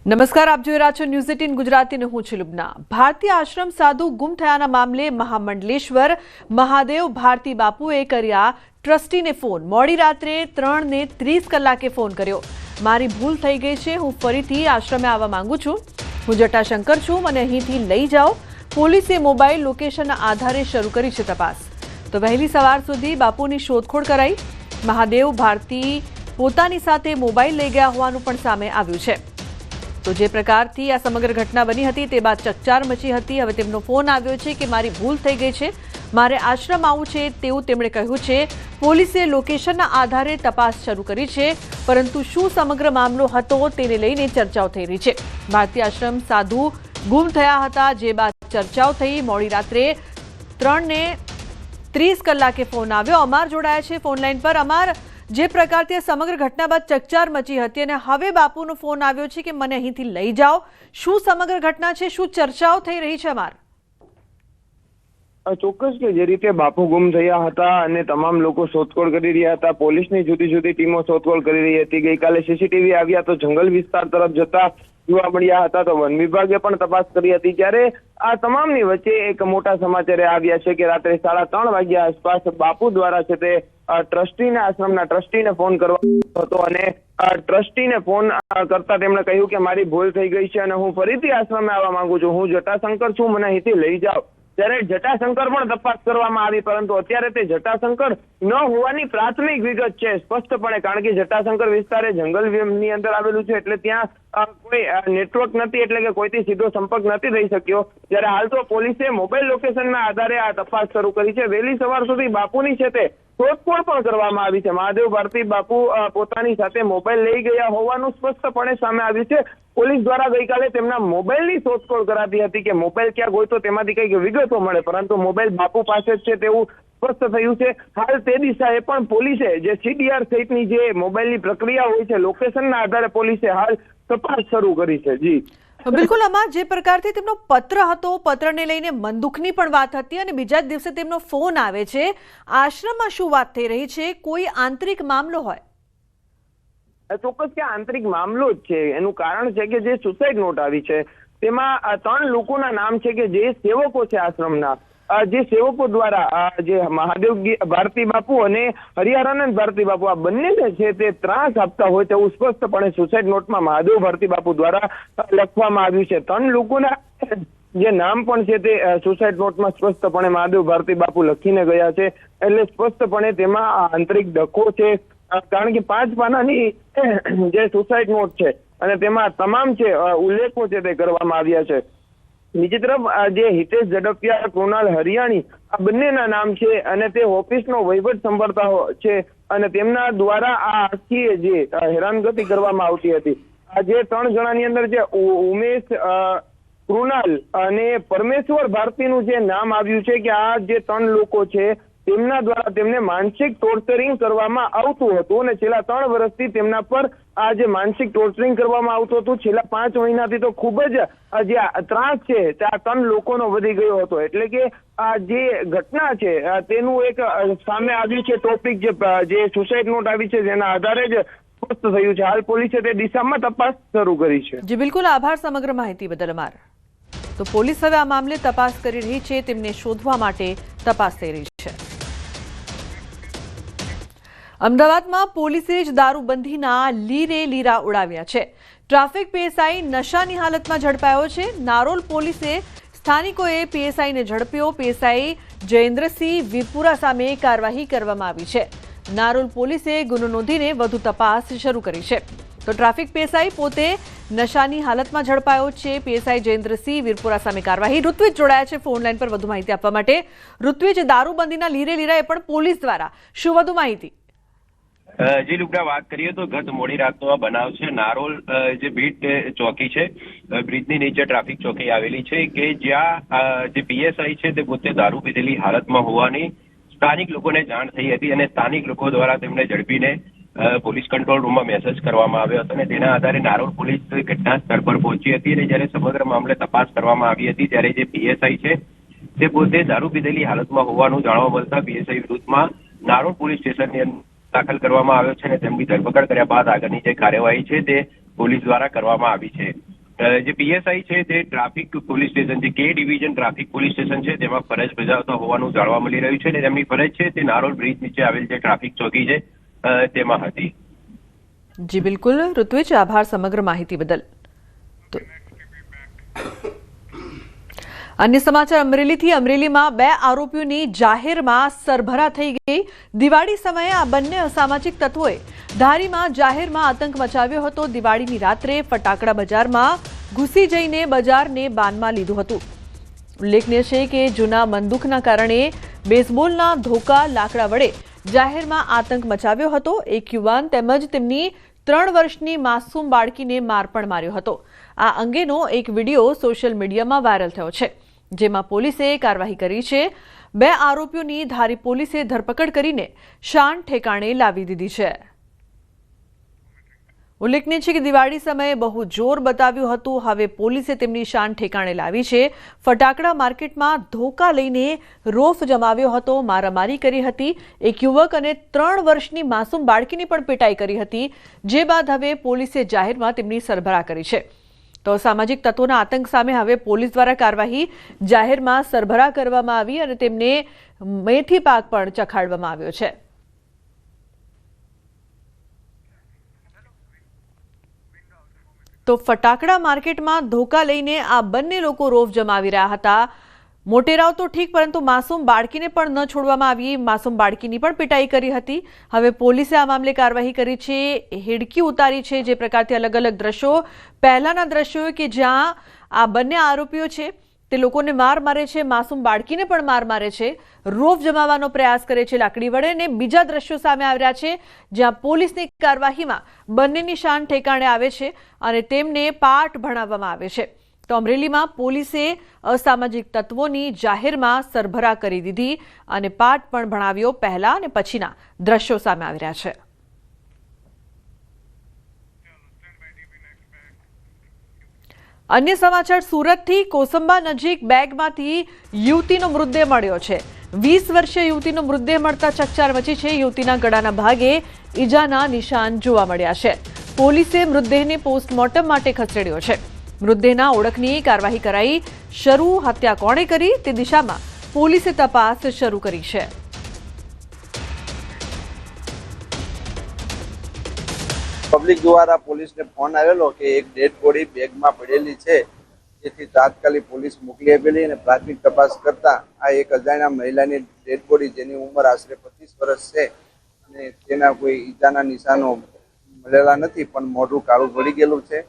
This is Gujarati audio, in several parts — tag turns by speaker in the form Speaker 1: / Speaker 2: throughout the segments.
Speaker 1: નમસ્કાર, આપ જોઈ રહ્યા છો ન્યૂઝ 18 ગુજરાતી અને હું છું લુબના। ભારતીય આશ્રમ સાધુ ગુમ થયાના મામલે મહામંડલેશ્વર મહાદેવ ભારતી બાપુએ કર્યા ટ્રસ્ટીને ફોન। મોડી રાત્રે 3:30 કલાકે ફોન કર્યો। મારી ભૂલ થઈ ગઈ છે, હું ફરીથી આશ્રમે આવવા માંગુ છું। હું જટાશંકર છું, મને અહીંથી લઈ જાઓ। પોલીસે મોબાઈલ લોકેશનના આધારે શરૂ કરી છે તપાસ। તો વહેલી સવાર સુધી બાપુની શોધખોળ કરાઈ। મહાદેવ ભારતી પોતાની સાથે મોબાઈલ લઈ ગયા હોવાનું પણ સામે આવ્યું છે। तो जे प्रकारथी आ समग्र घटना बनी हती ते बाद चकचार मची हती। हवे तेमनो फोन आव्यो छे के मारी भूल थई गई छे, मारे आश्रम आववुं छे तेवुं तेमणे कह्युं छे। पोलीसे लोकेशनना आधारे तपास शरू करी छे, परंतु शुं समग्र मामलो हतो तेने लईने चर्चाओ थई रही छे। भारतीय आश्रम साधु गुम थया हता, जे बाद चर्चाओ थई। मोडी रात्रे 3:30 कलाके फोन आव्यो। अमार जोड़ाया छे फोन लाइन पर। अमार, जे प्रकारथी समग्र घटना बाद चकचार मची हती अने हवे बापूनो फोन आव्यो छे के मने અહીંથી લઈ જાઓ, શું સમગ્ર ઘટના છે, શું ચર્ચાઓ થઈ રહી છે? અમાર
Speaker 2: ચોક્કસ કે જે રીતે બાપુ ગુમ થયા હતા અને તમામ લોકો શોધખોળ કરી રહ્યા હતા, પોલીસની જુદી જુદી ટીમો શોધખોળ કરી રહી હતી। ગઈકાલે સીસીટીવી આવ્યા તો જંગલ વિસ્તાર તરફ જતા જોવા મળ્યા હતા, તો વન વિભાગે પણ તપાસ કરી હતી। ત્યારે આ તમામની વચ્ચે એક મોટા સમાચાર આવ્યા છે કે રાત્રે 3:30 વાગ્યા આસપાસ બાપુ દ્વારા છે તે ટ્રસ્ટીને આશ્રમના ટ્રસ્ટીને ફોન કરવામાં હતો અને ટ્રસ્ટીને ફોન કરતા તેમણે કહ્યું કે મારી ભૂલ થઈ ગઈ છે અને હું ફરીથી આશ્રમે આવવા માંગુ છું। હું જટાશંકર છું, મને અહીંથી લઈ જાઓ। ત્યારે જટાશંકર પણ તપાસ કરવામાં આવી, પરંતુ અત્યારે તે જટાશંકર ન હોવાની પ્રાથમિક વિગત છે સ્પષ્ટપણે, કારણ કે જટાશંકર વિસ્તાર એ જંગલની અંદર આવેલું છે, એટલે ત્યાં કોઈ નેટવર્ક નથી, એટલે કે કોઈથી સીધો સંપર્ક નથી થઈ શક્યો। ત્યારે હાલ તો પોલીસે મોબાઈલ લોકેશનના આધારે આ તપાસ શરૂ કરી છે। વહેલી સવાર સુધી બાપુની છે તે શોધખોળ પણ કરવામાં આવી છે। મહાદેવ ભારતી બાપુ પોતાની સાથે મોબાઈલ લઈ ગયા હોવાનું સ્પષ્ટપણે સામે આવ્યું છે। પોલીસ દ્વારા ગઈકાલે તેમના મોબાઈલની શોધખોળ કરાતી હતી કે મોબાઈલ ક્યાં હોય તો તેમાંથી કંઈક વિગતો મળે, પરંતુ મોબાઈલ બાપુ પાસે જ છે તેવું સ્પષ્ટ થયું છે। હાલ તે દિશાએ પણ પોલીસે જે CDR સહિતની જે મોબાઈલની પ્રક્રિયા હોય છે, લોકેશનના આધારે પોલીસે હાલ તપાસ શરૂ કરી છે। જી
Speaker 1: બિલકુલ અમાર, જે પ્રકારથી તેમનો પત્ર હતો, પત્રને લઈને મનદુખની પણ વાત હતી અને બીજા જ દિવસે તેમનો ફોન આવે છે। આશ્રમમાં શું વાત થઈ રહી છે? કોઈ આંતરિક મામલો હોય?
Speaker 2: ચોક્કસ કે આંતરિક મામલો જ છે। એનું કારણ છે કે જે સુસાઇડ નોટ આવી છે તેમાં 3 લોકોના નામ છે કે જે સેવકો છે આશ્રમના, જે સેવકો દ્વારા જે મહાદેવ ભારતી બાપુ અને હરિહરાનંદ ભારતી બાપુ આ બંને છે તે ત્રાસ આપતા હોય તેવું સ્પષ્ટપણે સુસાઇડ નોટમાં મહાદેવ ભારતી બાપુ દ્વારા લખવામાં આવ્યું છે। 3 લોકોના જે નામ પણ છે તે સુસાઇડ નોટમાં સ્પષ્ટપણે મહાદેવ ભારતી બાપુ લખીને ગયા છે, એટલે સ્પષ્ટપણે તેમાં આંતરિક ડખો છે, કારણ કે 5 પાનાની જે સુસાઇડ નોટ છે અને તેમાં તમામ છે ઉલ્લેખો છે તે કરવામાં આવ્યા છે। બીજી તરફ જે હિતેશ ઝડપિયા, કૃણાલ હરિયાણી આ બંનેના નામ છે અને તે ઓફિસનો વહીવટ સંભાળતા છે અને તેમના દ્વારા આ આખી જે હેરાનગતિ કરવામાં આવતી હતી। આ જે 3 જણાની અંદર જે ઉમેશ, કૃણાલ અને પરમેશ્વર ભારતીનું જે નામ આવ્યું છે કે આ જે 3 લોકો છે તેમના દ્વારા તેમને માનસિક ટોર્ચરિંગ કરવામાં આવતું હતું અને છેલ્લા 3 વર્ષથી તેમના પર આ જે માનસિક ટોર્ચરિંગ કરવામાં આવતું હતું। છેલ્લા 5 મહિનાથી તો ખૂબ જ જે ત્રાસ છે તે આ 3 લોકોનો વધી ગયો હતો, એટલે કે આ જે ઘટના છે તેનું એક સામે આવ્યું છે ટોપિક, જે સુસાઇડ નોટ આવી છે જેના આધારે જ સ્પષ્ટ થયું છે। હાલ પોલીસે તે દિશામાં તપાસ શરૂ કરી છે।
Speaker 1: જી બિલકુલ, આભાર સમગ્ર માહિતી બદલ અમાર। તો પોલીસ હવે આ મામલે તપાસ કરી રહી છે, તેમને શોધવા માટે તપાસ થઈ રહી છે। અમદાવાદમાં પોલીસે જ દારૂબંધીના લીરે લીરા ઉડાવ્યા છે। ટ્રાફિક PSI નશાની હાલતમાં ઝડપાયો છે। નારોલ પોલીસે સ્થાનિકોએ PSIને ઝડપ્યો। PSI જયેન્દ્રસિંહ વિપુરા સામે કાર્યવાહી કરવામાં આવી છે। નારોલ પોલીસે ગુનો નોંધીને વધુ તપાસ શરૂ કરી છે। તો ટ્રાફિક PSI પોતે નશાની હાલતમાં ઝડપાયો છે। PSI જયેન્દ્રસિંહ વિરપુરા સામે કાર્યવાહી। ઋત્વિજ જોડાયા છે ફોન લાઈન પર વધુ માહિતી આપવા માટે। ઋત્વિજ, દારૂબંધીના લીરે લીરાએ પણ પોલીસ દ્વારા શું વધુ માહિતી?
Speaker 3: જી લુકડા, વાત કરીએ તો ગત મોડી રાતનો આ બનાવ છે। નારોલ જે બીટ ચોકી છે, બ્રિજની નીચે ટ્રાફિક ચોકી આવેલી છે કે જ્યાં જે PSI છે તે પોતે દારૂ પીધેલી હાલતમાં હોવાની સ્થાનિક લોકોને જાણ થઈ હતી અને સ્થાનિક લોકો દ્વારા તેમને ઝડપીને પોલીસ કંટ્રોલ રૂમમાં મેસેજ કરવામાં આવ્યો હતો અને તેના આધારે નારોલ પોલીસ ઘટના સ્થળ પર પહોંચી હતી અને જ્યારે સમગ્ર મામલે તપાસ કરવામાં આવી હતી ત્યારે જે PSI છે તે પોતે દારૂ પીધેલી હાલતમાં હોવાનું જાણવા મળતા PSI વિરુદ્ધમાં નારોલ પોલીસ સ્ટેશનની અંદર દાખલ કરવામાં આવ્યો છે અને તેમની ધરપકડ કર્યા બાદ આગળની જે કાર્યવાહી છે તે પોલીસ દ્વારા કરવામાં આવી છે। જે પીએસઆઈ છે તે ટ્રાફિક પોલીસ સ્ટેશન છે, કે ડિવિઝન ટ્રાફિક પોલીસ સ્ટેશન છે તેમાં ફરજ બજાવતા હોવાનું જાણવા મળી રહ્યું છે અને તેમની ફરજ છે તે નારોલ બ્રિજ નીચે આવેલ જે ટ્રાફિક ચોકી છે તેમાં હતી.
Speaker 1: જી બિલકુલ ઋત્વિજ, આભાર સમગ્ર માહિતી બદલ. અન્ય સમાચાર અમરેલીથી. અમરેલીમાં 2 આરોપીઓની જાહેરમાં સરભરા થઈ ગઈ. દિવાળી સમયે આ બંને અસામાજિક તત્વોએ ધારીમાં જાહેરમાં આતંક મચાવ્યો હતો. દિવાળીની રાત્રે ફટાકડા બજારમાં ઘૂસી જઈને બજારને બાનમાં લીધું હતું. ઉલ્લેખનીય છે કે જૂના બંદૂકના કારણે બેઝબોલના ધોકા લાકડા વડે જાહેરમાં આતંક મચાવ્યો હતો. એક યુવાન તેમજ તેમની 3 વર્ષની માસૂમ બાળકીને માર પણ માર્યો હતો. આ અંગેનો એક વિડીયો સોશિયલ મીડિયામાં વાયરલ થયો છે, જેમાં પોલીસે કાર્યવાહી કરી છે. 2 આરોપીઓની ધારી પોલીસે ધરપકડ કરીને શાન ઠેકાણે લાવી દીધી છે. ઉલ્લેખનીય છે કે દિવાળી સમયે બહુ જોર બતાવ્યું હતું. હવે પોલીસે તેમની શાન ઠેકાણે લાવી છે. ફટાકડા માર્કેટમાં ધોકા લઈને રોફ જમાવ્યો હતો, મારામારી કરી હતી. એક યુવક અને 3 વર્ષની માસૂમ બાળકીની પણ પીટાઈ કરી હતી, જે બાદ હવે પોલીસે જાહેરમાં તેમની સરભરા કરી છે. તો સામાજિક તત્વોના આતંક સામે હવે પોલીસ દ્વારા કાર્યવાહી, જાહેરમાં સરભરા કરવામાં આવી અને તેમને મેથી પાક પણ ચખાડવામાં આવ્યો છે. તો ફટાકડા માર્કેટમાં ધોકા લઈને આ બંને લોકો રોફ જમાવી રહ્યા હતા. મોટેરાઓ તો ઠીક, પરંતુ માસૂમ બાળકીને પણ ન છોડવામાં આવી. માસૂમ બાળકીની પણ પીટાઈ કરી હતી. હવે પોલીસે આ મામલે કાર્યવાહી કરી છે, હેડકી ઉતારી છે. જે પ્રકારથી અલગ અલગ દ્રશ્યો, પહેલાના દ્રશ્યો કે જ્યાં આ બંને આરોપીઓ છે તે લોકોને માર મારે છે, માસૂમ બાળકીને પણ માર મારે છે, રોફ જમાવવાનો પ્રયાસ કરે છે લાકડી વડે. અને બીજા દ્રશ્યો સામે આવ્યા છે જ્યાં પોલીસની કાર્યવાહીમાં બંનેની શાન ઠેકાણે આવે છે અને તેમને પાઠ ભણાવવામાં આવે છે. તો અમરેલીમાં પોલીસે અસામાજિક તત્વોની જાહેરમાં સરભરા કરી દીધી અને પાઠ પણ ભણાવ્યો. પહેલા અને પછીના દ્રશ્યો સામે આવી રહ્યા છે. અન્ય સમાચાર સુરતથી. કોસંબા નજીક બેગમાંથી યુવતીનો મૃતદેહ મળ્યો છે. 20 વર્ષીય યુવતીનો મૃતદેહ મળતા ચકચાર મચી છે. યુવતીના ગળાના ભાગે ઈજાના નિશાન જોવા મળ્યા છે. પોલીસે મૃતદેહને પોસ્ટમોર્ટમ માટે ખસેડ્યો છે. મૃતદેહના ઓળખની કાર્યવાહી કરાઈ. શરૂ હત્યા કોણે કરી તે દિશામાં પોલીસે તપાસ શરૂ કરી છે.
Speaker 4: પબ્લિક દ્વારા પોલીસને ફોન આવેલો કે એક ડેડ બોડી બેગમાં પડેલી છે, જેથી તાત્કાલિક પોલીસ મોકલી આપેલી અને પ્રાથમિક તપાસ કરતા આ એક અજાણ્યા મહિલાની ડેડ બોડી, જેની ઉંમર આશરે 25 વર્ષ છે અને તેના કોઈ ઈજાના નિશાનો મળેલા નથી, પણ મોઢું કાળું પડી ગયેલું છે.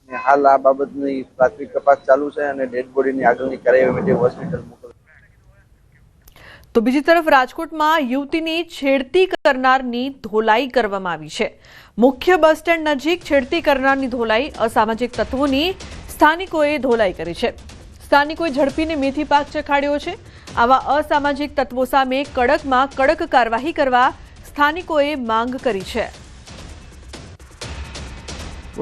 Speaker 4: અને હાલ આ બાબતની પ્રાથમિક તપાસ ચાલુ છે અને ડેડ બોડીની આગળની કાર્યવાહી માટે હોસ્પિટલ મોકલી.
Speaker 1: તો બીજી તરફ રાજકોટમાં યુવતીની છેડતી કરનારની ધોલાઈ કરવામાં આવી છે. મુખ્ય બસ સ્ટેન્ડ નજીક છેડતી કરનારની ધોલાઈ. અસામાજિક તત્વોની સ્થાનિકોએ ધોલાઈ કરી છે. સ્થાનિકોએ ઝડપીને મેથી પાક ચખાડ્યો છે. આવા અસામાજિક તત્વો સામે કડકમાં કડક કાર્યવાહી કરવા સ્થાનિકોએ માંગ કરી છે.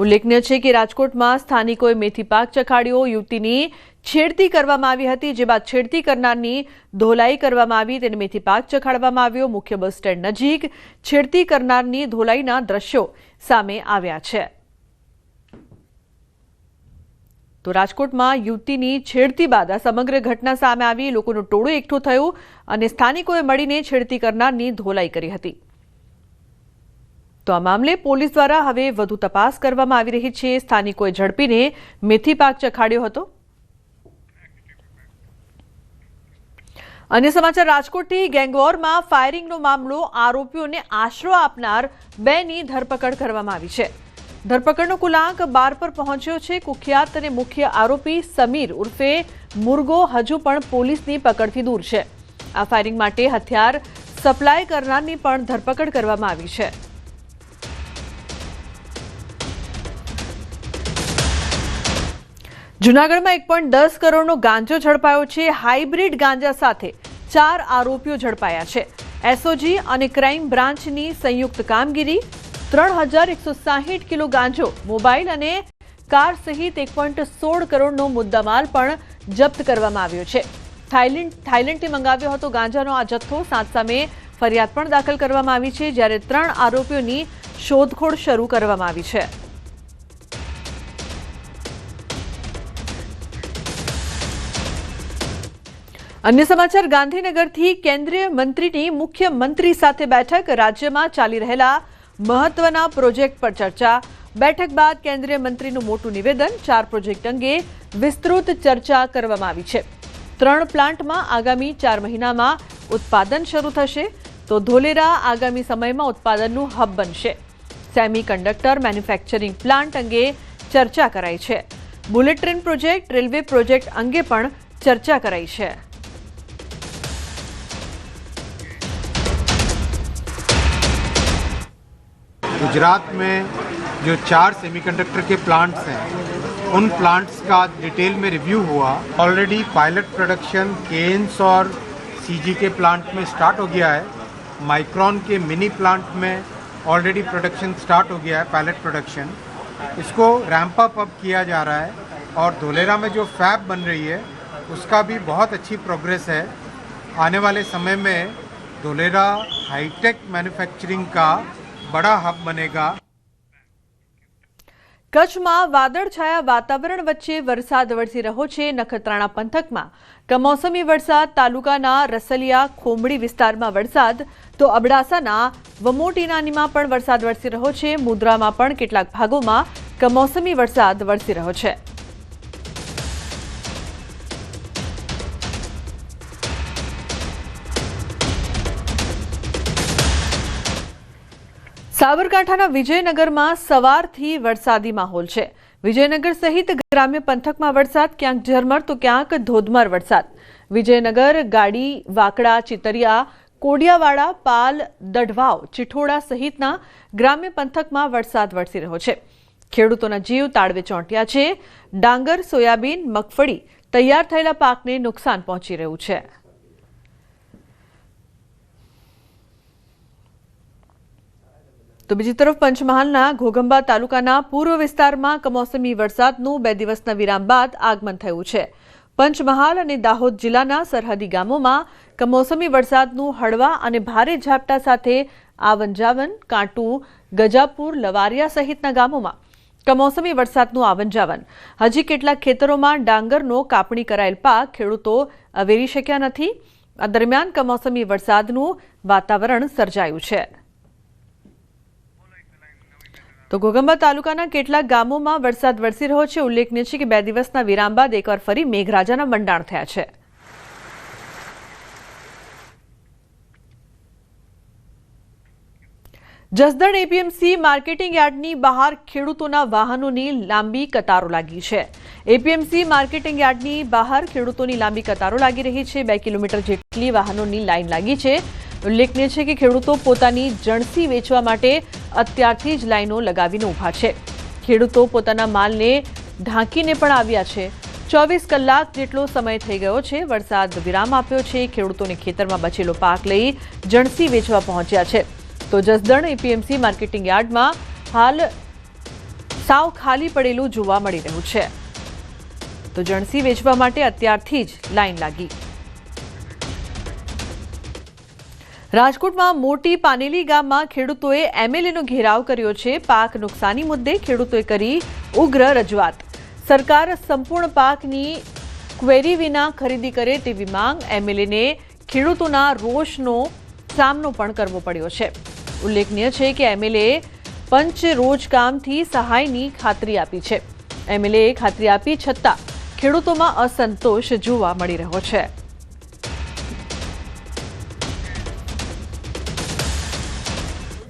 Speaker 1: ઉલ્લેખનીય છે કે રાજકોટમાં સ્થાનિકોએ મેથી પાક ચખાડ્યો. યુવતીની છેડતી કરવામાં આવી હતી, જે બાદ છેડતી કરનારની ધોલાઈ કરવામાં આવી, તેને મેથી પાક ચખાડવામાં આવ્યો. મુખ્ય બસ સ્ટેન્ડ નજીક છેડતી કરનારની ધોલાઈના દ્રશ્યો સામે આવ્યા છે. તો રાજકોટમાં યુવતીની છેડતી બાદ આ સમગ્ર ઘટના સામે આવી. લોકોનું ટોળું એકઠું થયું અને સ્થાનિકોએ મળીને છેડતી કરનારની ધોલાઈ કરી હતી. તો આ મામલે પોલીસ દ્વારા હવે વધુ તપાસ કરવામાં આવી રહી છે. સ્થાનિકોએ ઝડપીને મેથી પાક ચખાડ્યો હતો. અન્ય સમાચાર રાજકોટથી. ગેંગવોરમાં ફાયરિંગનો મામલો. આરોપીઓને આશરો આપનાર 2ની ધરપકડ કરવામાં આવી છે. ધરપકડનો કુલાંક 12 પર પહોંચ્યો છે. કુખ્યાત અને મુખ્ય આરોપી સમીર ઉર્ફે મુર્ગો હજુ પણ પોલીસની પકડથી દૂર છે. આ ફાયરિંગ માટે હથિયાર સપ્લાય કરનારની પણ ધરપકડ કરવામાં આવી છે. જૂનાગઢમાં 1.10 કરોડનો ગાંજો ઝડપાયો છે. હાઇબ્રિડ ગાંજા સાથે 4 આરોપીઓ ઝડપાયા છે. એસઓજી અને ક્રાઇમ બ્રાન્ચની સંયુક્ત કામગીરી. 3160 કિલો ગાંજો, મોબાઈલ અને કાર સહિત 1.16 કરોડનો મુદ્દામાલ પણ જપ્ત કરવામાં આવ્યો છે. થાઇલેન્ડથી મંગાવ્યો હતો ગાંજાનો આ જથ્થો. 7 સામે ફરિયાદ પણ દાખલ કરવામાં આવી છે, જ્યારે 3 આરોપીઓની શોધખોળ શરૂ કરવામાં આવી છે. अन्य समाचार गांधीनगरથી કેન્દ્રીય મંત્રીની મુખ્યમંત્રી સાથે બેઠક રાજ્યમાં ચાલી રહેલા મહત્વના પ્રોજેક્ટ પર ચર્ચા બેઠક બાદ કેન્દ્રીય મંત્રીનું મોટું નિવેદન 4 પ્રોજેક્ટ અંગે વિસ્તૃત ચર્ચા કરવામાં આવી છે 3 પ્લાન્ટમાં આગામી 4 મહિનામાં ઉત્પાદન શરૂ થશે તો ધોલેરા આગામી સમયમાં ઉત્પાદનનું હબ બનશે સેમિકન્ડક્ટર મેન્યુફેક્ચરિંગ પ્લાન્ટ અંગે ચર્ચા કરાઈ છે bullet train project railway project અંગે પણ ચર્ચા કરાઈ છે
Speaker 5: गुजरात में जो 4 सेमीकंडक्टर के प्लांट्स हैं उन प्लांट्स का डिटेल में रिव्यू हुआ ऑलरेडी पायलट प्रोडक्शन केन्स और सीजी के प्लांट में स्टार्ट हो गया है माइक्रॉन के मिनी प्लांट में ऑलरेडी प्रोडक्शन स्टार्ट हो गया है पायलट प्रोडक्शन इसको रैंप अप किया जा रहा है और धोलेरा में जो फैब बन रही है उसका भी बहुत अच्छी प्रोग्रेस है आने वाले समय में धोलेरा हाईटेक मैन्युफैक्चरिंग का बड़ा हब बनेगा
Speaker 1: કચ્છમાં વાદળછાયા વાતાવરણ વચ્ચે વરસાદ વરસી રહ્યો છે નખત્રાણા પંથકમાં કમોસમી વરસાદ તાલુકાના રસલિયા ખોમડી વિસ્તારમાં વરસાદ તો અબડાસાના વમોટીનાનીમાં પણ વરસાદ વરસી રહ્યો છે મુદ્રામાં પણ કેટલાક ભાગોમાં કમોસમી વરસાદ વરસી રહ્યો છે સાબરકાંઠાના વિજયનગરમાં સવારથી વરસાદી માહોલ છે વિજયનગર સહિત ગ્રામ્ય પંથકમાં વરસાદ ક્યાંક ઝરમર તો ક્યાંક ધોધમાર વરસાદ વિજયનગર ગાડી વાકડા ચિતરિયા કોડિયાવાડા પાલ દઢવાવ ચિઠોડા સહિતના ગ્રામ્ય પંથકમાં વરસાદ વરસી રહ્યો છે ખેડૂતોના જીવ તાળવે ચોંટ્યા છે ડાંગર સોયાબીન મગફળી તૈયાર થયેલા પાકને નુકસાન પહોંચી રહ્યું છે તો બીજી તરફ પંચમહાલના ઘોગંબા તાલુકાના પૂર્વ વિસ્તારમાં કમોસમી વરસાદનું 2 દિવસના વિરામ બાદ આગમન થયું છે પંચમહાલ અને દાહોદ જિલ્લાના સરહદી ગામોમાં કમોસમી વરસાદનું હળવા અને ભારે ઝાપટા સાથે આવનજાવન કાંટુ ગજાપુર લવારિયા સહિતના ગામોમાં કમોસમી વરસાદનું આવનજાવન હજી કેટલાક ખેતરોમાં ડાંગરનો કાપણી કરાયેલ પાક ખેડૂતો અવેરી શક્યા નથી આ દરમિયાન કમોસમી વરસાદનું વાતાવરણ સર્જાયું છે તો ઘોગંબા તાલુકાના કેટલાક ગામોમાં વરસાદ વરસી રહ્યો છે ઉલ્લેખનીય છે કે 2 દિવસના વિરામ બાદ એકવાર ફરી મેઘરાજાના મંડાણ થયા છે જસદણ એપીએમસી માર્કેટિંગ યાર્ડની બહાર ખેડૂતોના વાહનોની લાંબી કતારો લાગી છે એપીએમસી માર્કેટિંગ યાર્ડની બહાર ખેડૂતોની લાંબી કતારો લાગી રહી છે 2 કિલોમીટર જેટલી વાહનોની લાઈન લાગી છે ઉલ્લેખનીય છે કે ખેડૂતો પોતાની જણસી વેચવા માટે અત્યારથી જ લાઈનો લગાવીને ઊભા છે ખેડૂતો પોતાના માલને ઢાંકીને પણ આવ્યા છે 24 કલાક જેટલો સમય થઈ ગયો છે વરસાદ વિરામ આપ્યો છે ખેડૂતોને ખેતરમાં બચેલો પાક લઈ જણસી વેચવા પહોંચ્યા છે તો જસદણ એપીએમસી માર્કેટિંગ યાર્ડમાં હાલ સાવ ખાલી પડેલું જોવા મળી રહ્યું છે તો જણસી વેચવા માટે અત્યારથી જ લાઈન લાગી રાજકોટમાં મોટી પાનેલી ગામમાં ખેડૂતોએ એમએલએનો ઘેરાવ કર્યો છે પાક નુકસાની મુદ્દે ખેડૂતોએ કરી ઉગ્ર રજૂઆત સરકાર સંપૂર્ણ પાકની ક્વેરી વિના ખરીદી કરે તેવી માંગ એમએલએને ખેડૂતોના રોષનો સામનો પણ કરવો પડ્યો છે ઉલ્લેખનીય છે કે એમએલએ પંચ રોજકામથી સહાયની ખાતરી આપી છે એમએલએ ખાતરી આપી છતાં ખેડૂતોમાં અસંતોષ જોવા મળી રહ્યો છે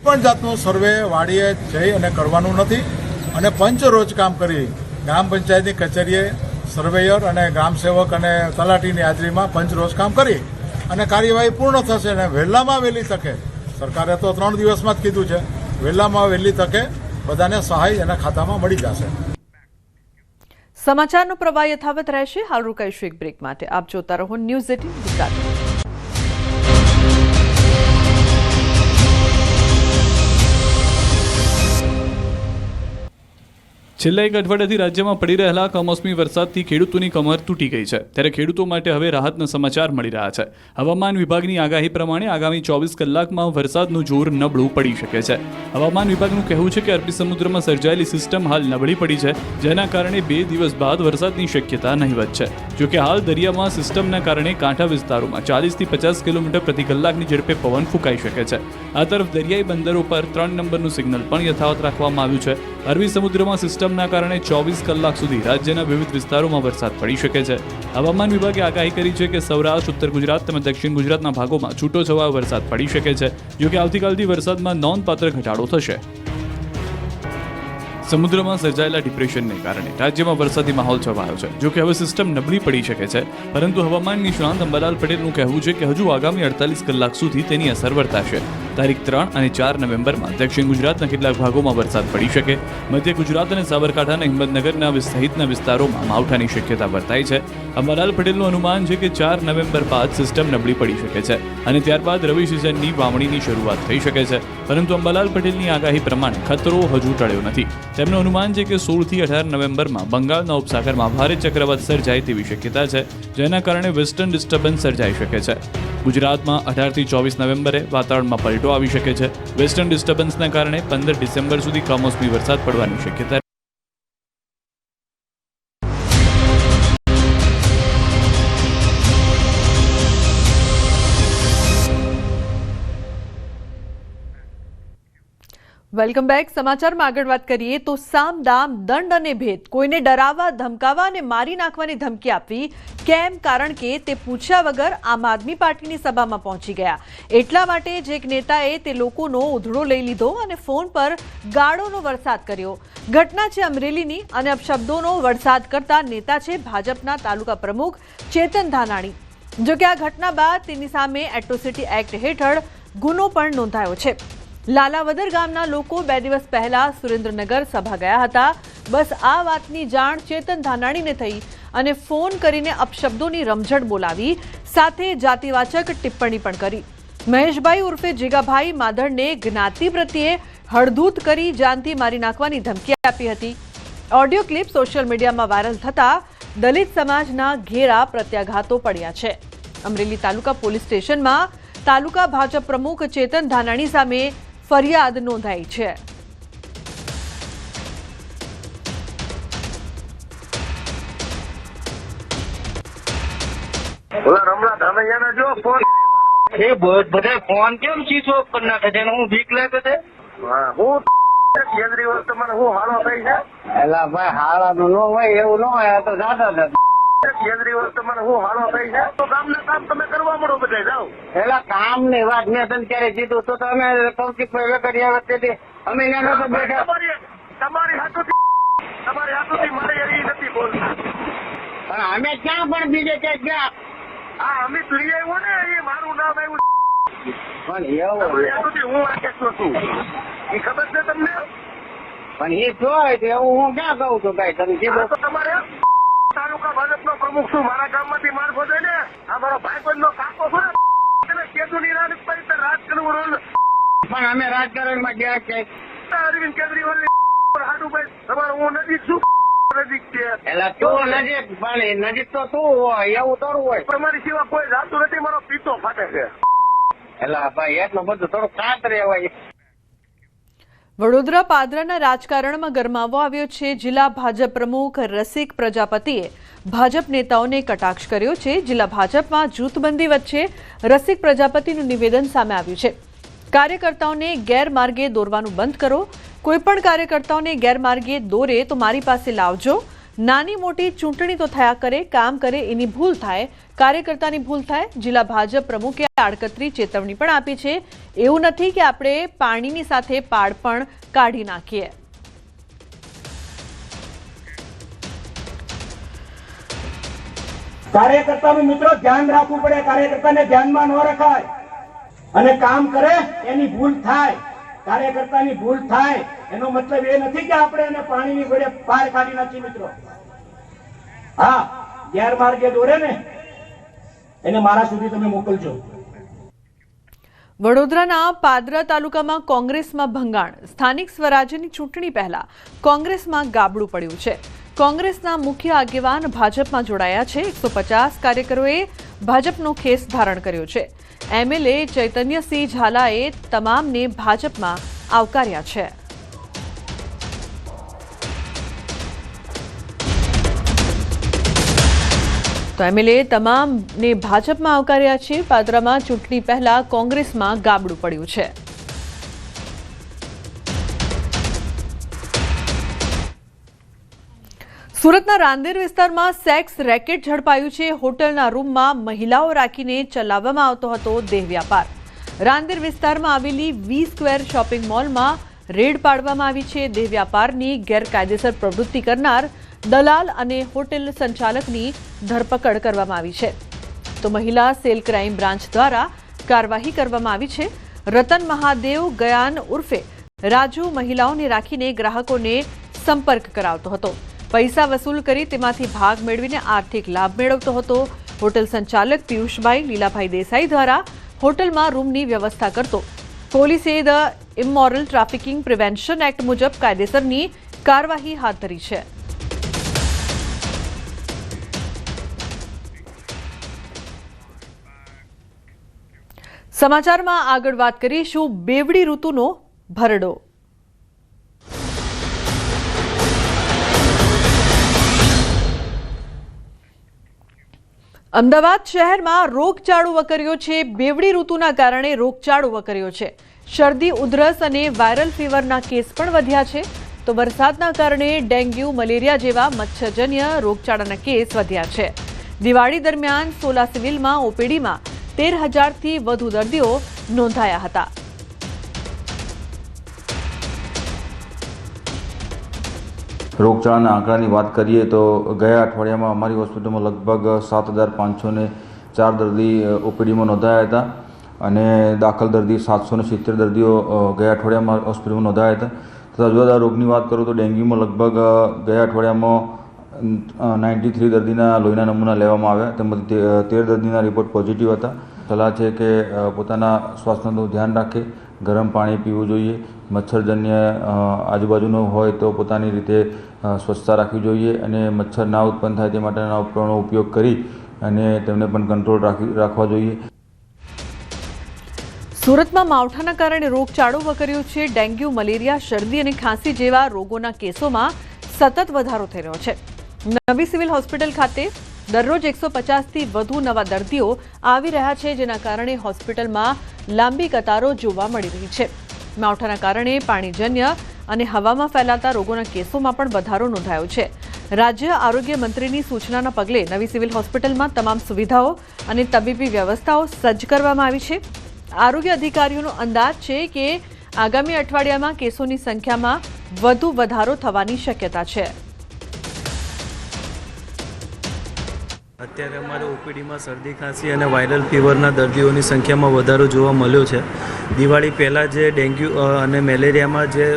Speaker 6: પણ જાતનું સર્વે વાડીએ જઈ અને કરવાનું નથી અને પંચ રોજ કામ કરી ગ્રામ પંચાયતની કચેરીએ સર્વેયર અને ગ્રામસેવક અને તલાટીની હાજરીમાં પંચ રોજ કામ કરી અને કાર્યવાહી પૂર્ણ થશે અને વહેલામાં વહેલી તકે સરકારે તો 3 દિવસમાં જ કીધું છે વહેલામાં વહેલી તકે બધાને સહાય એના ખાતામાં મળી જશે
Speaker 1: સમાચારનો પ્રવાહ યથાવત રહેશે હાલ રોકાઈશું એક બ્રેક માટે આપ જોતા રહો ન્યૂઝ 18 ગુજરાતી
Speaker 7: છેલ્લા એક અઠવાડિયાથી રાજ્યમાં પડી રહેલા કમોસમી વરસાદથી ખેડૂતોની કમર તૂટી ગઈ છે, ત્યારે ખેડૂતો માટે હવે રાહતના સમાચાર મળી રહ્યા છે. હવામાન વિભાગની આગાહી પ્રમાણે આગામી 24 કલાકમાં વરસાદનું જોર નબળું પડી શકે છે. હવામાન વિભાગનું કહેવું છે કે અરબી સમુદ્રમાં સર્જાયેલી સિસ્ટમ હાલ નબળી પડી છે, જેના કારણે 2 દિવસ બાદ વરસાદની શક્યતા નહિવત છે. જોકે હાલ દરિયામાં સિસ્ટમના કારણે કાંઠા વિસ્તારોમાં 40થી 50 કિલોમીટર પ્રતિ કલાકની ઝડપે પવન ફૂંકાઈ શકે છે. આ તરફ દરિયાઈ બંદરો પર 3 નંબરનું સિગ્નલ પણ યથાવત રાખવામાં આવ્યું છે. અરબી સમુદ્રમાં સિસ્ટમના કારણે 24 કલાક સુધી રાજ્યના વિવિધ વિસ્તારોમાં વરસાદ પડી શકે છે. હવામાન વિભાગે આગાહી કરી છે કે સૌરાષ્ટ્ર, ઉત્તર ગુજરાત તેમજ દક્ષિણ ગુજરાતના ભાગોમાં છૂટોછવાયો વરસાદ પડી શકે છે. જોકે આવતીકાલથી વરસાદમાં નોંધપાત્ર ઘટાડો થશે. સમુદ્રમાં સર્જાયેલા ડિપ્રેશનને કારણે રાજ્યમાં વરસાદી માહોલ છવાયો છે. જો કે હવે સિસ્ટમ નબળી પડી શકે છે, પરંતુ હવામાન નિષ્ણાંત અંબાલાલ પટેલનું કહેવું છે કે હજુ આગામી 48 કલાક સુધી તેની અસર વર્તાશે. તારીખ 3 અને 4 નવેમ્બરમાં દક્ષિણ ગુજરાતના કેટલાક ભાગોમાં વરસાદ પડી શકે. મધ્ય ગુજરાત અને સાબરકાંઠાના હિંમતનગરના સહિતના વિસ્તારોમાં માવઠાની શક્યતા વર્તાય છે. અંબાલાલ પટેલનું અનુમાન છે કે 4 નવેમ્બર બાદ સિસ્ટમ નબળી પડી શકે છે અને ત્યારબાદ રવિ સિઝનની વાવણીની શરૂઆત થઈ શકે છે. પરંતુ અંબાલાલ પટેલની આગાહી પ્રમાણે ખતરો હજુ ટળ્યો નથી. તેમનું અનુમાન છે કે 16 થી 18 નવેમ્બરમાં બંગાળના ઉપસાગરમાં ભારે ચક્રવાત સર્જાય તેવી શક્યતા છે, જેના કારણે વેસ્ટર્ન ડિસ્ટર્બન્સ સર્જાઈ શકે છે. ગુજરાતમાં 18 થી 24 નવેમ્બરે વાતાવરણમાં પલટો આવી શકે છે. વેસ્ટર્ન ડિસ્ટર્બન્સના કારણે 15 ડિસેમ્બર સુધી કમોસમી વરસાદ પડવાની શક્યતા.
Speaker 1: Welcome back. સમાચારમાં આગળ વાત કરીએ તો સામ, દામ, દંડ અને ભેદ, કોઈને ડરાવવા, ધમકાવવા અને મારી નાખવાની ધમકી આપવી કેમ? કારણ કે તે પૂછ્યા વગર આમ આદમી પાર્ટીની સભામાં પહોંચી ગયા. એટલા માટે જ એક નેતાએ તે લોકોનો ઉધડો લઈ લીધો અને ફોન પર ગાળોનો વરસાદ કર્યો. ઘટના છે અમરેલીની અને અપશબ્દોનો વરસાદ કરતા નેતા છે ભાજપના તાલુકા પ્રમુખ ચેતન ધાનાણી. જોકે આ ઘટના બાદ તેની સામે એટ્રોસિટી એક્ટ હેઠળ ગુનો પણ નોંધાયો છે. લાલાવદર ગામના લોકો 2 દિવસ પહેલા સુરેન્દ્રનગર સભા ગયા હતા. બસ આ વાતની જાણ ચેતન ધાનાણીને થઈ અને ફોન કરીને અપશબ્દોની રમઝટ બોલાવી, સાથે જાતિવાચક ટિપ્પણી પણ કરી. મહેશભાઈ ઉર્ફે જીગાભાઈ માધડને જ્ઞાતિ પ્રત્યે હળધૂત કરી જાનથી મારી નાખવાની ધમકી આપી હતી. ઓડિયો ક્લિપ સોશિયલ મીડિયામાં વાયરલ થતા દલિત સમાજના ઘેરા પ્રત્યાઘાતો પડ્યા છે. અમરેલી તાલુકા પોલીસ સ્ટેશનમાં તાલુકા ભાજપ પ્રમુખ ચેતન ધાનાણી સામે ફરિયાદ નોંધાઈ છે.
Speaker 8: બધા ફોન કેમ સ્વિચ ઓફ કરી નાખે છે? હું બીક લાગે છે. હું કેજરીવાલ તમારે હું હાલો થઈ છે? એલા ભાઈ હાલાનું ન હોય એવું ન હોય, તો જાતા કેજરીવાલ તમારે હું હાલો થઈ છે? તો કામના કામ તમે કરવા મળો બધા જાઓ. એલા કામ ની વાત મેં તને ક્યારે કીધું તો તમે કૌશિકભાઈ વેકરિયા વચ્ચે અમે બેઠા. તમારી હાથોથી મારે એવી નથી બોલતા. પણ અમે ક્યાં પણ બીજે ક્યાંક ગયા? હા, અમિત લઈ આવ્યો ને, એ મારું નામ આવ્યું. પણ એવું હું આકેશનો છું, એ ખબર છે તમને? પણ એ જોય એવું હું ક્યાં કહું છું ભાઈ? તમે કીધું તમારે તાલુકા ભાજપનો પ્રમુખ છું, મારા ગામમાંથી માણસો છે ને, આ મારો ભાઈબંધનો કાકો છે ને, કેદુની રાજકારણ રોલ. પણ અમે રાજકારણમાં ગયા છે. અરવિંદ કેજરીવાલ હાડુભાઈ તમારે હું નજીક છું. નજીક છે એટલે તું નજીક, પણ નજીક તો તું હોય એવું થોડું હોય. તમારી સિવાય કોઈ જાતું નથી, મારો પીતો ફાટે છે. એટલે ભાઈ એટલું બધું થોડું શાંત રહેવાય.
Speaker 1: વડોદરા પાદરાના રાજકારણમાં ગરમાવો આવ્યો છે. જિલ્લા ભાજપ પ્રમુખ રસિક પ્રજાપતિએ ભાજપ નેતાઓને કટાક્ષ કર્યો છે. જિલ્લા ભાજપમાં જૂથબંધી વચ્ચે રસિક પ્રજાપતિનું નિવેદન સામે આવ્યું છે. કાર્યકર્તાઓને ગેરમાર્ગે દોરવાનું બંધ કરો. કોઈપણ કાર્યકર્તાઓને ગેરમાર્ગે દોરે તો મારી પાસે લાવજો. નાની મોટી ચૂંટણી તો થયા કરે, કામ કરે એની ભૂલ થાય, કાર્યકર્તાની ભૂલ થાય. જિલ્લા ભાજપ પ્રમુખે આડકતરી ચેતવણી પણ આપી છે. એવું નથી કે આપણે પાણીની સાથે પાડ પણ કાઢી નાખીએ.
Speaker 9: કાર્યકર્તાનું મિત્રો ધ્યાન રાખવું પડે. કાર્યકર્તાને ધ્યાનમાં ન રખાય અને કામ કરે એની ભૂલ થાય, કાર્યકર્તાની ભૂલ થાય એનો મતલબ એ નથી કે આપણે એને પાણીની વડે પાર કાઢી નાખીએ મિત્રો. હા, ગેરમાર્ગે દોરે ને એને મારા સુધી તમે મોકલજો.
Speaker 1: વડોદરાના પાદરા તાલુકામાં કોંગ્રેસમાં ભંગાણ. સ્થાનિક સ્વરાજ્યની ચૂંટણી પહેલા કોંગ્રેસમાં ગાબડું પડ્યું છે. કોંગ્રેસના મુખ્ય આગેવાન ભાજપમાં જોડાયા છે. 150 કાર્યકરોએ ભાજપનો ખેસ ધારણ કર્યો છે. એમએલએ ચૈતન્યસિંહ ઝાલાએ તમામને ભાજપમાં આવકાર્યા છે. તો એમએલએ તમામને ભાજપમાં આવકાર્યા છે. પાદરામાં ચૂંટણી પહેલા કોંગ્રેસમાં ગાબડું પડ્યું છે. સુરતના રાંદેર વિસ્તારમાં સેક્સ રેકેટ ઝડપાયું છે. હોટલના રૂમમાં મહિલાઓ રાખીને ચલાવવામાં આવતો હતો દેહ વ્યાપાર. રાંદેર વિસ્તારમાં આવેલી વી સ્ક્વેર શોપિંગ મોલમાં રેડ પાડવામાં આવી છે. દેહ વ્યાપારની ગેરકાયદેસર પ્રવૃત્તિ કરનાર દલાલ અને હોટેલ સંચાલકની ધરપકડ કરવામાં આવી છે. તો મહિલા સેલ ક્રાઇમ બ્રાન્ચ દ્વારા કાર્યવાહી કરવામાં આવી છે. રતન મહાદેવ ગયાન ઉર્ફે રાજુ મહિલાઓને રાખીને ગ્રાહકોને સંપર્ક કરાવતો હતો. પૈસા વસૂલ કરી તેમાંથી ભાગ મેળવીને આર્થિક લાભ મેળવતો હતો. હોટેલ સંચાલક પિયુષભાઈ લીલાભાઈ દેસાઈ દ્વારા હોટલમાં રૂમની વ્યવસ્થા કરતો. પોલીસે the immoral trafficking prevention act મુજબ કાયદેસરની કાર્યવાહી હાથ ધરી છે. સમાચારમાં આગળ વાત કરીશું બેવડી ઋતુનો ભરડો. અમદાવાદ શહેરમાં રોગચાળો વકર્યો છે. બેવડી ઋતુના કારણે રોગચાળો વકર્યો છે. શરદી, ઉધરસ અને વાયરલ ફીવરના કેસ પણ વધ્યા છે. તો વરસાદના કારણે ડેન્ગ્યુ, મલેરિયા જેવા મચ્છરજન્ય રોગચાળાના કેસ વધ્યા છે. દિવાળી દરમિયાન સોલા સિવિલમાં ઓપીડીમાં 13,000થી વધુ દર્દીઓ નોંધાયા હતા.
Speaker 10: રોગચાળાના આંકડાની વાત કરીએ તો ગયા અઠવાડિયામાં અમારી હોસ્પિટલમાં લગભગ 7,504 દર્દી ઓપીડીમાં નોંધાયા હતા અને દાખલ દર્દી 770 દર્દીઓ ગયા અઠવાડિયામાં હોસ્પિટલમાં નોંધાયા હતા. તથા જો આ રોગની વાત કરું તો ડેન્ગ્યુમાં લગભગ ગયા અઠવાડિયામાં 93 દર્દીના લોહીના નમૂના લેવામાં આવ્યા. તેમાંથી 13 દર્દીના રિપોર્ટ પોઝિટિવ હતા. સલાહ છે કે પોતાના સ્વાસ્થ્યનું ધ્યાન રાખે, ગરમ પાણી પીવું જોઈએ, મચ્છરજન્ય આજુબાજુનો હોય તો પોતાની રીતે સ્વચ્છતા રાખવી જોઈએ અને મચ્છર ના ઉત્પન્ન થાય તે માટેના ઉપકરણોનો ઉપયોગ કરી અને તેમને પણ કંટ્રોલ રાખવા જોઈએ.
Speaker 1: સુરતમાં માવઠાના કારણે રોગચાળો વકર્યો છે. ડેન્ગ્યુ, મલેરિયા, શરદી અને ખાંસી જેવા રોગોના કેસોમાં સતત વધારો થઈ રહ્યો છે. નવી સિવિલ હોસ્પિટલ ખાતે દરરોજ 150થી વધુ નવા દર્દીઓ આવી રહ્યા છે, જેના કારણે હોસ્પિટલમાં લાંબી કતારો જોવા મળી રહી છે. માવઠાના કારણે પાણીજન્ય અને હવામાં ફેલાતા રોગોના કેસોમાં પણ વધારો નોંધાયો છે. રાજ્ય આરોગ્ય મંત્રીની સૂચનાના પગલે નવી સિવિલ હોસ્પિટલમાં તમામ સુવિધાઓ અને તબીબી વ્યવસ્થાઓ સજ્જ કરવામાં આવી છે. આરોગ્ય અધિકારીઓનો અંદાજ છે કે આગામી અઠવાડિયામાં કેસોની સંખ્યામાં વધુ વધારો થવાની શક્યતા છે.
Speaker 11: અત્યારે અમારે ઓપીડીમાં શરદી, ખાંસી અને વાયરલ ફીવરના દર્દીઓની સંખ્યામાં વધારો જોવા મળ્યો છે. દિવાળી પહેલાં જે ડેન્ગ્યુ અને મેલેરિયામાં જે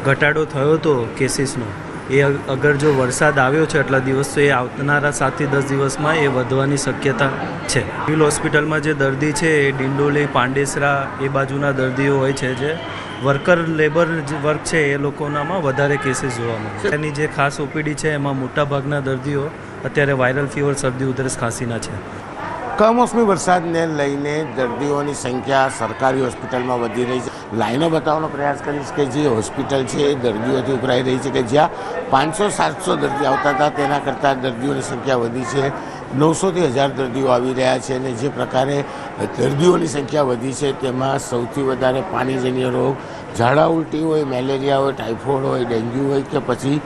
Speaker 11: ઘટાડો થયો હતો કેસીસનો, એ અગર જો વરસાદ આવ્યો છે આટલા દિવસ તો એ આવનારા 7થી 10 દિવસમાં એ વધવાની શક્યતા છે. સિવિલ હોસ્પિટલમાં જે દર્દી છે એ ડિંડોલી, પાંડેસરા એ બાજુના દર્દીઓ હોય છે. જે વર્કર લેબર વર્ક છે એ લોકોનામાં વધારે કેસીસ જોવા મળે છે. એની જે ખાસ ઓપીડી છે એમાં મોટાભાગના દર્દીઓ અત્યારે વાયરલ ફીવર, શરદી, ઉધરસ, ખાંસીના છે.
Speaker 12: કમોસમી વરસાદને લઈને દર્દીઓની સંખ્યા સરકારી હોસ્પિટલમાં વધી રહી છે. લાઈનો બતાવવાનો પ્રયાસ કરીશ કે જે હોસ્પિટલ છે એ દર્દીઓથી ઉભરાઈ રહી છે કે જ્યાં 500-700 દર્દી આવતા હતા તેના કરતાં દર્દીઓની સંખ્યા વધી છે. 900થી 1000 દર્દીઓ આવી રહ્યા છે અને જે પ્રકારે દર્દીઓની સંખ્યા વધી છે તેમાં સૌથી વધારે પાણીજન્ય રોગ, ઝાડા ઉલટી હોય, મેલેરિયા હોય, ટાઇફોઇડ હોય, ડેન્ગ્યુ હોય કે પછી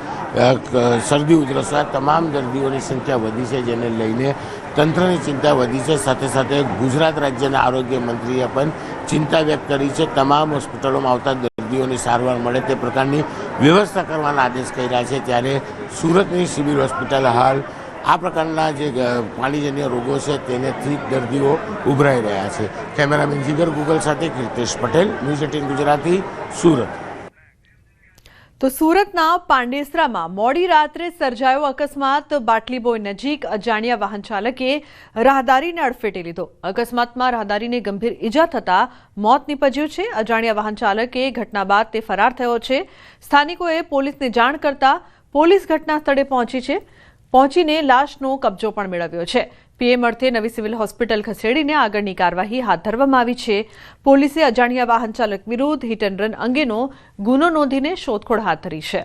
Speaker 12: શરદી, ઉધરસ હોય, તમામ દર્દીઓની સંખ્યા વધી છે, જેને લઈને તંત્રની ચિંતા વધી છે. સાથે સાથે ગુજરાત રાજ્યના આરોગ્ય મંત્રીએ પણ ચિંતા વ્યક્ત કરી છે. તમામ હોસ્પિટલોમાં આવતા દર્દીઓની સારવાર મળે તે પ્રકારની વ્યવસ્થા કરવાના આદેશ કર્યા છે. ત્યારે સુરતની સિવિલ હોસ્પિટલ હાલ આ પ્રકારના જે પાણીજન્ય રોગો છે તેનેથી દર્દીઓ ઉભરાઈ રહ્યા છે. કેમેરામેન જીગર ગુગલ સાથે કીર્તેશ પટેલ, ન્યૂઝ 18 ગુજરાતી, સુરત.
Speaker 1: તો સુરતના પાંડેસરામાં મોડી રાત્રે સર્જાયો અકસ્માત. બાટલી બોય નજીક અજાણ્યા વાહન ચાલકે રાહદારીને અડફેટે લીધો. અકસ્માતમાં રાહદારીને ગંભીર ઈજા થતા મોત નીપજ્યું છે. અજાણ્યા વાહન ચાલકે ઘટના બાદ તે ફરાર થયો છે. સ્થાનિકોએ પોલીસને જાણ કરતા પોલીસ ઘટના સ્થળે પહોંચીને લાશનો કબજો પણ મેળવ્યો છે. પીએમ અર્થે નવી સિવિલ હોસ્પિટલ ખસેડીને આગળની કાર્યવાહી હાથ ધરવામાં આવી છે. પોલીસે અજાણ્યા વાહન ચાલક વિરુદ્ધ હિટ એન્ડ રન અંગેનો ગુનો નોંધીને શોધખોળ હાથ ધરી છે.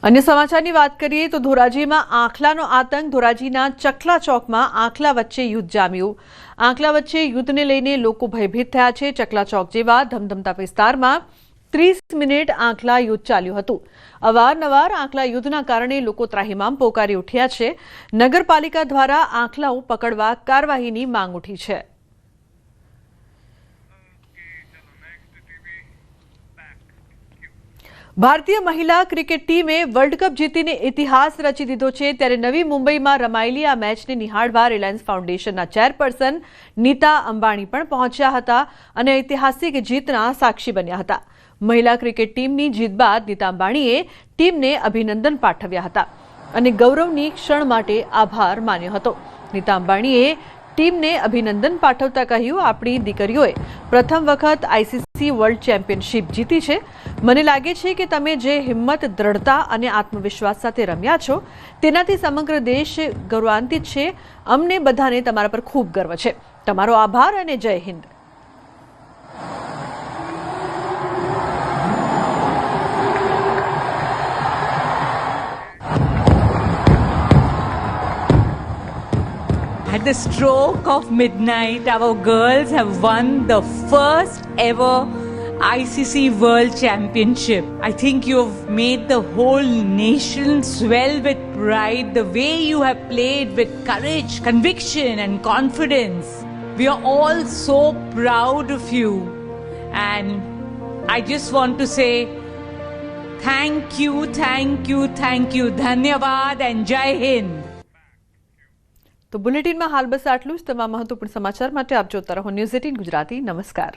Speaker 1: અન્ય સમાચારની વાત કરીએ તો ધોરાજીમાં આંખલાનો આતંક. ધોરાજીના ચકલા ચોકમાં આંખલા વચ્ચે યુદ્ધ જામ્યું. આંખલા વચ્ચે યુદ્ધને લઈને લોકો ભયભીત થયા છે. ચકલા ચોક જેવા ધમધમતા વિસ્તારમાં 30 મિનિટ આંખલા યુદ્ધ ચાલ્યું હતું. અવારનવાર આંખલા યુદ્ધના કારણે લોકો ત્રાહિમામ પોકારી ઉઠ્યા છે. નગરપાલિકા દ્વારા આંખલાઓ પકડવા કાર્યવાહીની માંગ ઉઠી છે. ભારતીય મહિલા ક્રિકેટ ટીમે વર્લ્ડ કપ જીતીને ઇતિહાસ રચી દીધો છે. ત્યારે નવી મુંબઈમાં રમાયેલી આ મેચને નિહાળવા રિલાયન્સ ફાઉન્ડેશનના ચેરપર્સન નીતા અંબાણી પણ પહોંચ્યા હતા અને ઐતિહાસિક જીતના સાક્ષી બન્યા હતા. મહિલા ક્રિકેટ ટીમની જીત બાદ નીતા અંબાણીએ ટીમને અભિનંદન પાઠવ્યા હતા અને ગૌરવની ક્ષણ માટે આભાર માન્યો હતો. નીતા અંબાણીએ ટીમને અભિનંદન પાઠવતા કહ્યું, આપણી દીકરીઓએ પ્રથમ વખત આઈસીસી વર્લ્ડ ચેમ્પિયનશિપ જીતી છે. મને લાગે છે કે તમે જે હિંમત, દ્રઢતા અને આત્મવિશ્વાસ સાથે રમ્યા છો તેનાથી સમગ્ર દેશ ગૌરવાન્વિત છે. અમને બધાને તમારા પર ખૂબ ગર્વ છે. તમારો આભાર અને જય Hind.
Speaker 13: At the stroke of midnight, our girls have won the first ever ICC World Championship. I think you have made the whole nation swell with pride. The way you have played with courage, conviction and confidence. We are all so proud of you. And I just want to say thank you, thank you, thank you. Dhanyavad and Jai Hind.
Speaker 1: તો બુલેટિનમાં હાલ બસ આટલું જ. તમામ મહત્વપૂર્ણ સમાચાર માટે આપ જોતા રહો ન્યૂઝ 18 ગુજરાતી. નમસ્કાર.